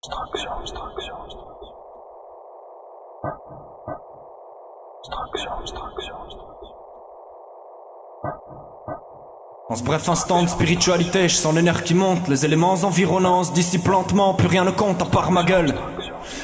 Abstraction, abstraction, abstraction, abstraction, abstraction. En ce bref instant de spiritualité, je sens les nerfs qui montent, les éléments environnants se dissipent lentement, plus rien ne compte à part ma gueule.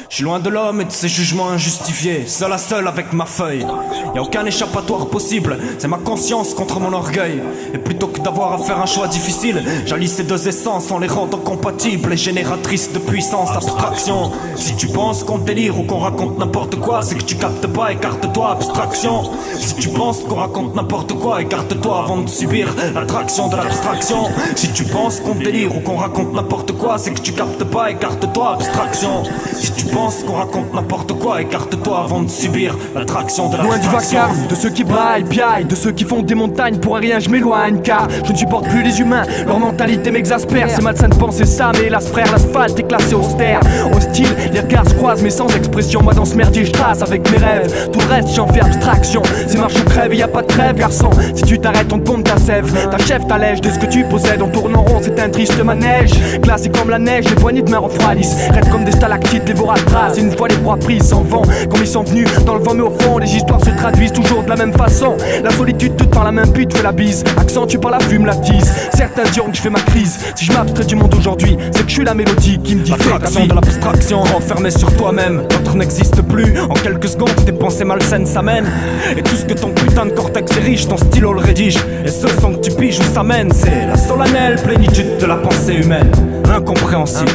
Je suis loin de l'homme et de ses jugements injustifiés, seul à seul avec ma feuille. Y'a aucun échappatoire possible, c'est ma conscience contre mon orgueil. Et plutôt que d'avoir à faire un choix difficile, j'allie ces deux essences en les rendant compatibles et génératrices de puissance. Abstraction, si tu penses qu'on délire ou qu'on raconte n'importe quoi, c'est que tu captes pas, écarte-toi. Abstraction, si tu penses qu'on raconte n'importe quoi, écarte-toi avant de subir l'attraction de l'abstraction. Si tu penses qu'on délire ou qu'on raconte n'importe quoi, c'est que tu captes pas, écarte-toi. Abstraction, si tu penses qu'on raconte n'importe quoi, écarte-toi avant de subir l'attraction de Loin du l'abstraction. vacarme, de ceux qui braillent, piaillent, de ceux qui font des montagnes. Pour un rien je m'éloigne, car je ne supporte plus les humains. Leur mentalité m'exaspère, c'est malsain de penser ça. Mais hélas frère, l'asphalte est classé austère. Hostile, les regards se croisent mais sans expression. Moi dans ce merdier je trace avec mes rêves. Tout le reste j'en fais abstraction. C'est marche ou crève, y a pas de trêve garçon. Si tu t'arrêtes on te pompe ta sève. Ta chef t'allège de ce que tu possèdes. On tourne en rond, c'est un triste manège. Glacé comme la neige, les poignées de main refroidissent. Rêve comme des stalactites, les voraces. Une fois les proies prises s'en vont, comme ils sont venus dans le vent mais au fond les histoires se traduisent toujours de la même façon. La solitude te tend la main puis te fait la bise. Accentue par la fume, la tise. Certains diront que je fais ma crise. Si je m'abstrais du monde aujourd'hui, c'est que je suis la mélodie qui me dit fais ta L'attraction vie. de l'abstraction, renfermé sur toi-même. L'autre n'existe plus, en quelques secondes tes pensées malsaines s'amènent. Et tout ce que ton putain de cortex est riche, ton stylo le rédige. Et ce son que tu piges où ça mène, c'est la solennelle plénitude de la pensée humaine. Incompréhensible,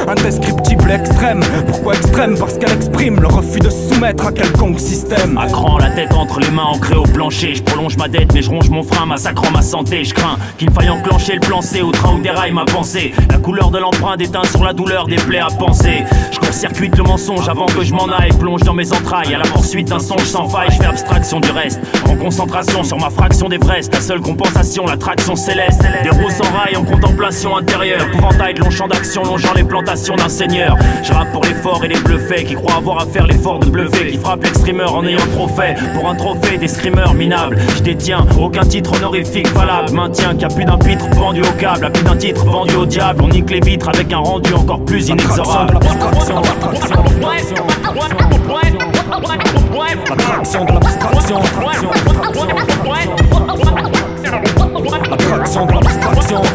indescriptible et extrême. Pourquoi extrême? Parce qu'elle exprime le refus de se soumettre à quelconque système. À cran, la tête entre les mains ancrée au plancher. Je prolonge ma dette mais je ronge mon frein, massacrant ma santé. Je crains qu'il me faille enclencher le plan C au train où déraille ma pensée. La couleur de l'empreinte éteint sur la douleur des plaies à penser. Je court-circuite le mensonge avant que je m'en aille. Plonge dans mes entrailles à la poursuite d'un songe sans faille. Je fais abstraction du reste, en concentration sur ma fraction d'Everest. La seule compensation, l'attraction céleste. Des roues sans rail en contemplation intérieure. Épouvantail de long champ d'action longeant les plantations d'un seigneur. Je rappe pour les forts et les bluffés qui croient avoir à faire l'effort de bluffer. Qui frappe l'extrémeur en ayant trop fait. Pour un trophée des screamers minables. Je détiens aucun titre honorifique valable. Maintiens qu'il n'y a plus d'un pitre pendu au câble. A plus d'un titre vendu au diable. On nique les vitres avec un rendu encore plus inexorable. L'attraction de l'abstraction, l'attraction de l'abstraction, l'attraction de l'abstraction, l'attraction de l'abstraction.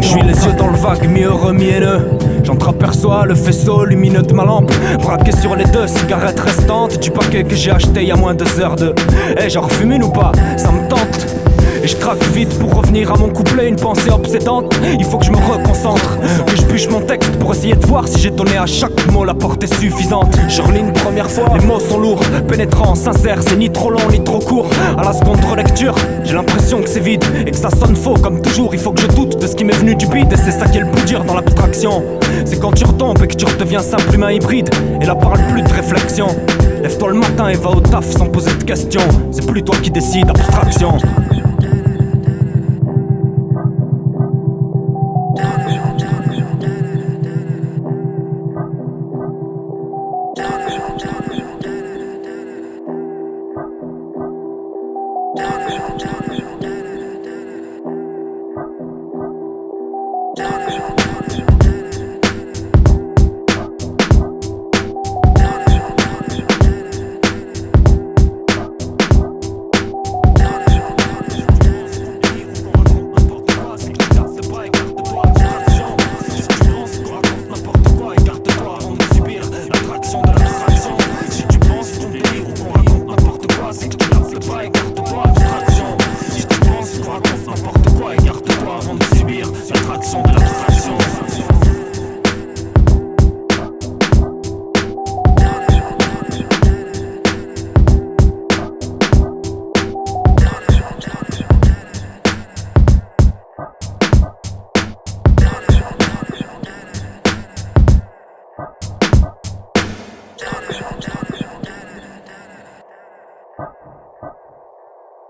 Je suis les yeux dans le vague, mi-heureux, mi-haineux. J'entreaperçois le faisceau lumineux de ma lampe, braqué sur les 2 cigarettes restantes du paquet que j'ai acheté il y a moins de 2 heures de. Eh, j'en refume une ou pas? Ça me tente. Et je craque vite pour revenir à mon couplet, une pensée obsédante. Il faut que je me reconcentre, que je bûche mon texte pour essayer de voir si j'ai donné à chaque mot la portée suffisante. Je relis une première fois, les mots sont lourds, pénétrants, sincères, c'est ni trop long ni trop court. À la seconde relecture, j'ai l'impression que c'est vide et que ça sonne faux comme toujours. Il faut que je doute de ce qui m'est venu du bide et c'est ça qui est le plus dur dans l'abstraction. C'est quand tu retombes et que tu redeviens simple humain hybride. Et là parle plus de réflexion. Lève-toi le matin et va au taf sans poser de questions. C'est plus toi qui décides, abstraction.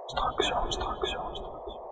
Abstraction, abstraction, abstraction.